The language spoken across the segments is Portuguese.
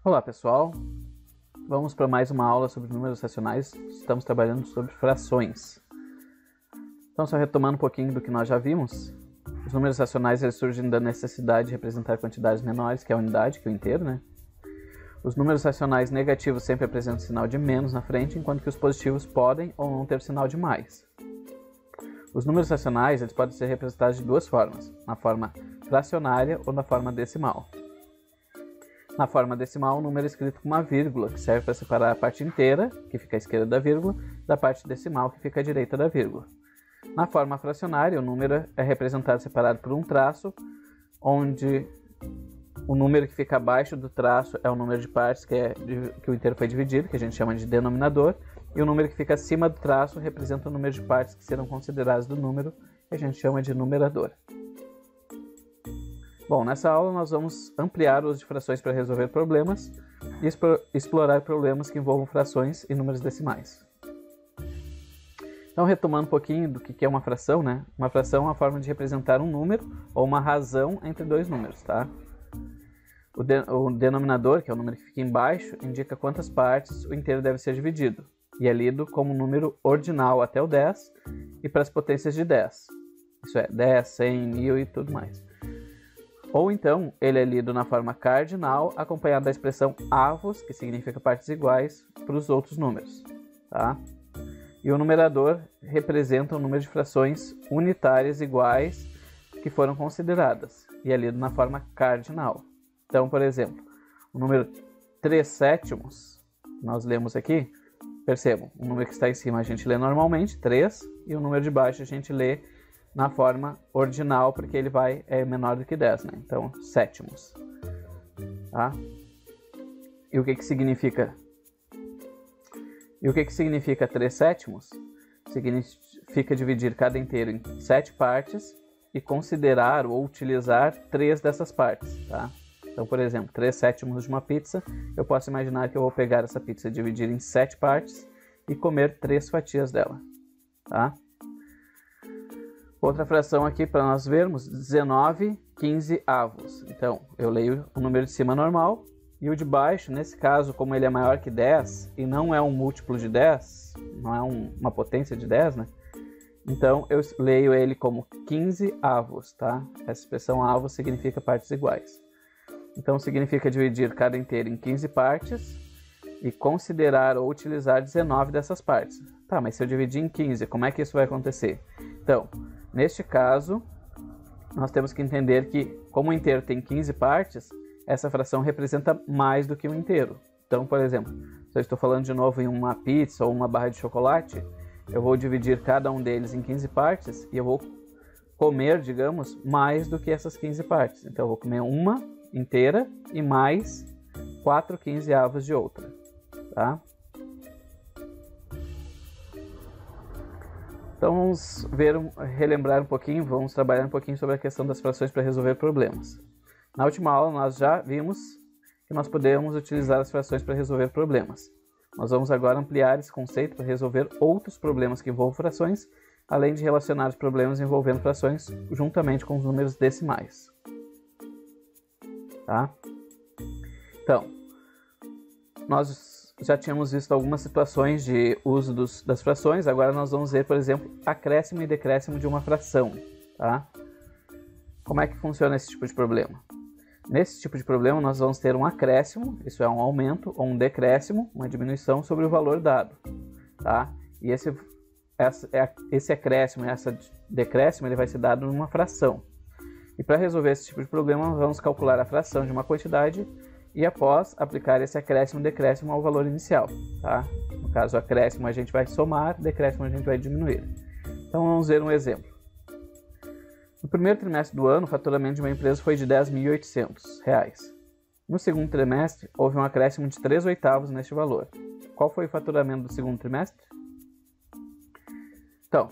Olá pessoal, vamos para mais uma aula sobre números racionais. Estamos trabalhando sobre frações. Então, só retomando um pouquinho do que nós já vimos, os números racionais eles surgem da necessidade de representar quantidades menores, que é a unidade, que é o inteiro, né? Os números racionais negativos sempre apresentam sinal de menos na frente, enquanto que os positivos podem ou não ter sinal de mais. Os números racionais eles podem ser representados de duas formas, na forma fracionária ou na forma decimal. Na forma decimal, o número é escrito com uma vírgula, que serve para separar a parte inteira, que fica à esquerda da vírgula, da parte decimal, que fica à direita da vírgula. Na forma fracionária, o número é representado separado por um traço, onde o número que fica abaixo do traço é o número de partes que o inteiro foi dividido, que a gente chama de denominador, e o número que fica acima do traço representa o número de partes que serão consideradas do número, que a gente chama de numerador. Bom, nessa aula nós vamos ampliar o uso de frações para resolver problemas e explorar problemas que envolvam frações e números decimais. Então, retomando um pouquinho do que é uma fração, né? Uma fração é uma forma de representar um número ou uma razão entre dois números, tá? O denominador, que é o número que fica embaixo, indica quantas partes o inteiro deve ser dividido e é lido como um número ordinal até o 10 e para as potências de 10. Isso é, 10, 100, 1000 e tudo mais. Ou então, ele é lido na forma cardinal, acompanhado da expressão avos, que significa partes iguais, para os outros números. Tá? E o numerador representa o número de frações unitárias iguais que foram consideradas, e é lido na forma cardinal. Então, por exemplo, o número 3/7, nós lemos aqui, percebam, o número que está em cima a gente lê normalmente, 3, e o número de baixo a gente lê na forma ordinal, porque ele é menor do que 10, né? Então, sétimos. Tá? E o que significa? E o que significa 3/7? Significa dividir cada inteiro em 7 partes e considerar ou utilizar 3 dessas partes, tá? Então, por exemplo, 3/7 de uma pizza, eu posso imaginar que eu vou pegar essa pizza, dividir em 7 partes e comer 3 fatias dela, tá? Outra fração aqui para nós vermos, 19/15. Então, eu leio o número de cima normal e o de baixo, nesse caso, como ele é maior que 10 e não é um múltiplo de 10, não é uma potência de 10, né? Então, eu leio ele como 15/, tá? Essa expressão avos significa partes iguais. Então, significa dividir cada inteiro em 15 partes e considerar ou utilizar 19 dessas partes. Tá, mas se eu dividir em 15, como é que isso vai acontecer? Então, neste caso, nós temos que entender que, como o inteiro tem 15 partes, essa fração representa mais do que um inteiro. Então, por exemplo, se eu estou falando de novo em uma pizza ou uma barra de chocolate, eu vou dividir cada um deles em 15 partes e eu vou comer, digamos, mais do que essas 15 partes. Então, eu vou comer uma inteira e mais 4/15 de outra, tá? Então vamos relembrar um pouquinho, vamos trabalhar um pouquinho sobre a questão das frações para resolver problemas. Na última aula nós já vimos que nós podemos utilizar as frações para resolver problemas. Nós vamos agora ampliar esse conceito para resolver outros problemas que envolvam frações, além de relacionar os problemas envolvendo frações juntamente com os números decimais. Tá? Então, nós já tínhamos visto algumas situações de uso das frações, agora nós vamos ver, por exemplo, acréscimo e decréscimo de uma fração. Tá? Como é que funciona esse tipo de problema? Nesse tipo de problema nós vamos ter um acréscimo, isso é um aumento, ou um decréscimo, uma diminuição sobre o valor dado. Tá? E esse acréscimo e esse decréscimo ele vai ser dado numa fração. E para resolver esse tipo de problema, nós vamos calcular a fração de uma quantidade e após aplicar esse acréscimo e decréscimo ao valor inicial. Tá? No caso, o acréscimo a gente vai somar, decréscimo a gente vai diminuir. Então vamos ver um exemplo. No primeiro trimestre do ano, o faturamento de uma empresa foi de R$ 10.800. No segundo trimestre, houve um acréscimo de 3/8 neste valor. Qual foi o faturamento do segundo trimestre? Então,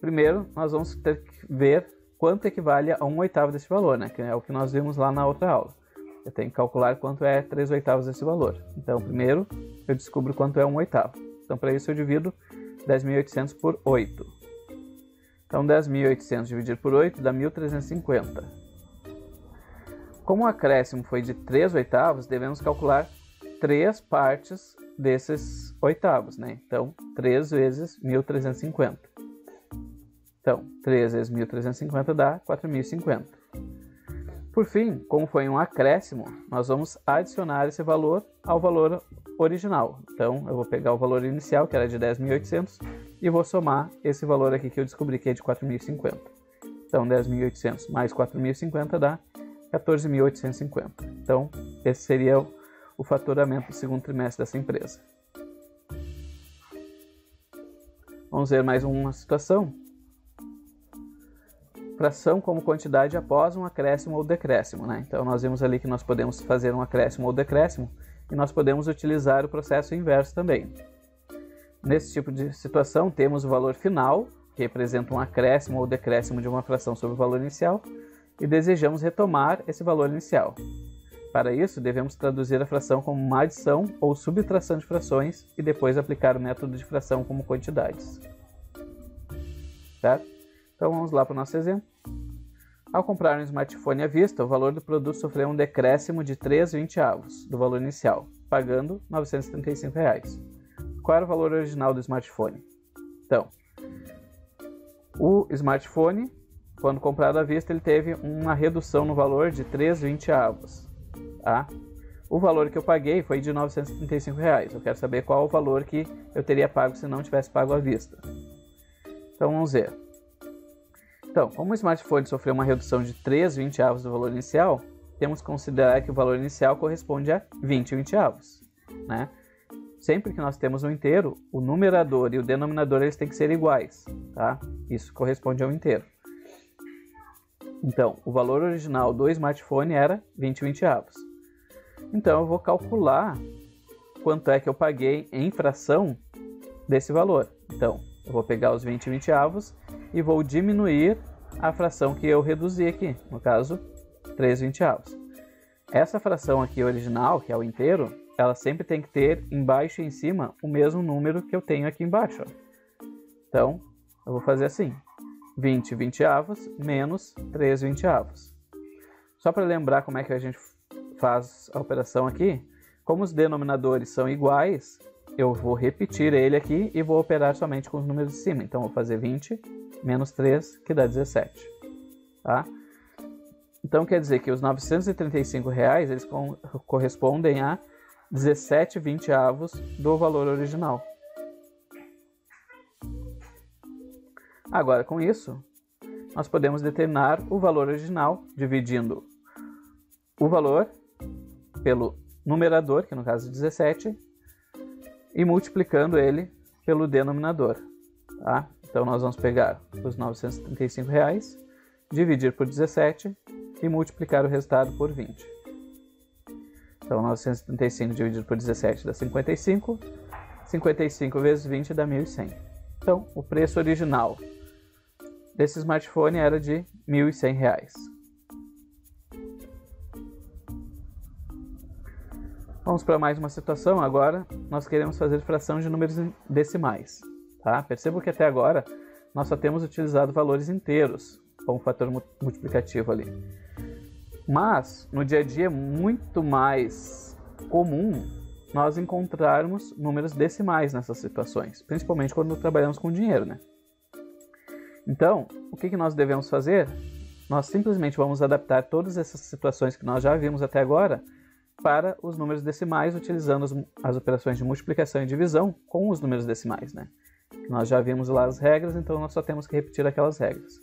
primeiro nós vamos ter que ver quanto equivale a 1/8 desse valor, né? Que é o que nós vimos lá na outra aula. Eu tenho que calcular quanto é 3/8 desse valor. Então, primeiro, eu descubro quanto é 1/8. Então, para isso, eu divido 10.800 por 8. Então, 10.800 dividido por 8 dá 1.350. Como o acréscimo foi de 3/8, devemos calcular 3 partes desses oitavos, né? Então, 3 vezes 1.350. Então, 3 vezes 1.350 dá 4.050. Por fim, como foi um acréscimo, nós vamos adicionar esse valor ao valor original. Então, eu vou pegar o valor inicial, que era de 10.800, e vou somar esse valor aqui que eu descobri que é de 4.050. Então, 10.800 mais 4.050 dá 14.850. Então, esse seria o faturamento do segundo trimestre dessa empresa. Vamos ver mais uma situação. Fração como quantidade após um acréscimo ou decréscimo, né? Então, nós vimos ali que nós podemos fazer um acréscimo ou decréscimo e nós podemos utilizar o processo inverso também. Nesse tipo de situação, temos o valor final, que representa um acréscimo ou decréscimo de uma fração sobre o valor inicial, e desejamos retomar esse valor inicial. Para isso, devemos traduzir a fração como uma adição ou subtração de frações e depois aplicar o método de fração como quantidades. Certo? Então vamos lá para o nosso exemplo. Ao comprar um smartphone à vista, o valor do produto sofreu um decréscimo de 3/20 do valor inicial, pagando R$ 935. Qual era o valor original do smartphone? Então, o smartphone, quando comprado à vista, ele teve uma redução no valor de 3/20. Tá? O valor que eu paguei foi de R$ 935. Eu quero saber qual o valor que eu teria pago se não tivesse pago à vista. Então vamos ver. Então, como o smartphone sofreu uma redução de 3/20 do valor inicial, temos que considerar que o valor inicial corresponde a 20/20, né? Sempre que nós temos um inteiro, o numerador e o denominador eles têm que ser iguais, tá? Isso corresponde ao inteiro. Então, o valor original do smartphone era 20/20. Então, eu vou calcular quanto é que eu paguei em fração desse valor. Então, eu vou pegar os 20/20 e vou diminuir a fração que eu reduzi aqui, no caso, 3/20. Essa fração aqui original, que é o inteiro, ela sempre tem que ter embaixo e em cima o mesmo número que eu tenho aqui embaixo. Então, eu vou fazer assim, 20/20 menos 3/20. Só para lembrar como é que a gente faz a operação aqui, como os denominadores são iguais, eu vou repetir ele aqui e vou operar somente com os números de cima. Então, eu vou fazer 20 menos 3, que dá 17. Tá? Então, quer dizer que os R$ 935 eles correspondem a 17/20 do valor original. Agora, com isso, nós podemos determinar o valor original dividindo o valor pelo numerador, que no caso é 17, e multiplicando ele pelo denominador. Tá? Então, nós vamos pegar os R$ 935, dividir por 17 e multiplicar o resultado por 20. Então, 935 dividido por 17 dá 55. 55 vezes 20 dá 1.100. Então, o preço original desse smartphone era de R$ 1.100. Vamos para mais uma situação. Agora, nós queremos fazer fração de números decimais. Tá? Perceba que até agora nós só temos utilizado valores inteiros como fator multiplicativo ali. Mas, no dia a dia é muito mais comum nós encontrarmos números decimais nessas situações, principalmente quando trabalhamos com dinheiro, né? Então, o que nós devemos fazer? Nós simplesmente vamos adaptar todas essas situações que nós já vimos até agora para os números decimais, utilizando as operações de multiplicação e divisão com os números decimais, né? Nós já vimos lá as regras, então nós só temos que repetir aquelas regras,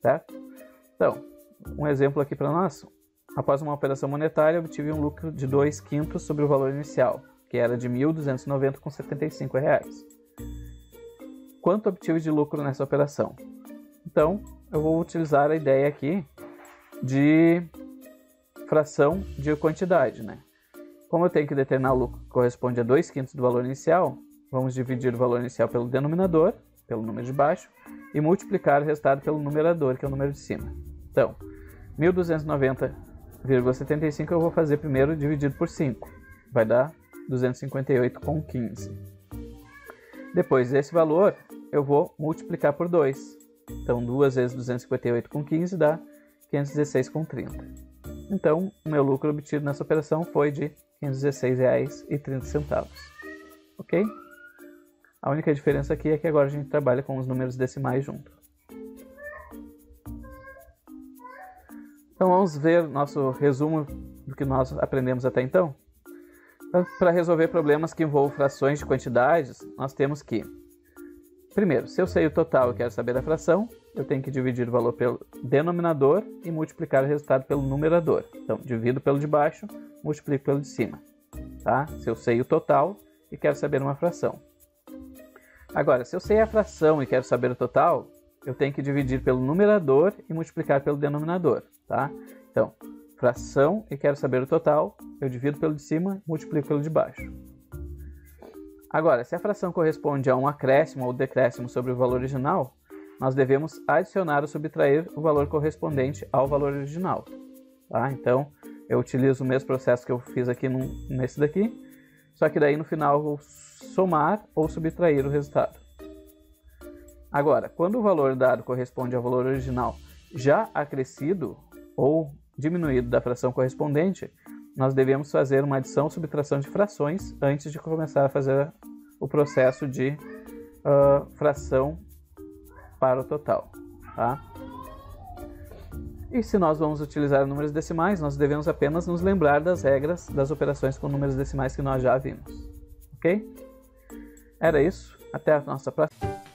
certo? Então, um exemplo aqui para nós. Após uma operação monetária, eu obtive um lucro de 2/5 sobre o valor inicial, que era de R$ 1.290,75. Quanto obtive de lucro nessa operação? Então, eu vou utilizar a ideia aqui de fração de quantidade, né? Como eu tenho que determinar o lucro que corresponde a 2/5 do valor inicial, vamos dividir o valor inicial pelo denominador, pelo número de baixo, e multiplicar o resultado pelo numerador, que é o número de cima. Então, 1.290,75 eu vou fazer primeiro dividido por 5. Vai dar 258,15. Depois desse valor, eu vou multiplicar por 2. Então, 2 vezes 258,15 dá 516,30. Então, o meu lucro obtido nessa operação foi de R$ 516,30. Ok? A única diferença aqui é que agora a gente trabalha com os números decimais junto. Então vamos ver nosso resumo do que nós aprendemos até então. Para resolver problemas que envolvam frações de quantidades, nós temos que, primeiro, se eu sei o total e quero saber a fração, eu tenho que dividir o valor pelo denominador e multiplicar o resultado pelo numerador. Então, divido pelo de baixo, multiplico pelo de cima. Tá? Se eu sei o total e quero saber uma fração. Agora, se eu sei a fração e quero saber o total, eu tenho que dividir pelo numerador e multiplicar pelo denominador. Tá? Então, fração e quero saber o total, eu divido pelo de cima, multiplico pelo de baixo. Agora, se a fração corresponde a um acréscimo ou decréscimo sobre o valor original, nós devemos adicionar ou subtrair o valor correspondente ao valor original. Tá? Então, eu utilizo o mesmo processo que eu fiz aqui nesse daqui, só que daí no final eu vou somar ou subtrair o resultado. Agora, quando o valor dado corresponde ao valor original já acrescido ou diminuído da fração correspondente, nós devemos fazer uma adição ou subtração de frações antes de começar a fazer o processo de fração para o total. Tá? E se nós vamos utilizar números decimais, nós devemos apenas nos lembrar das regras das operações com números decimais que nós já vimos. Ok? Era isso. Até a nossa próxima.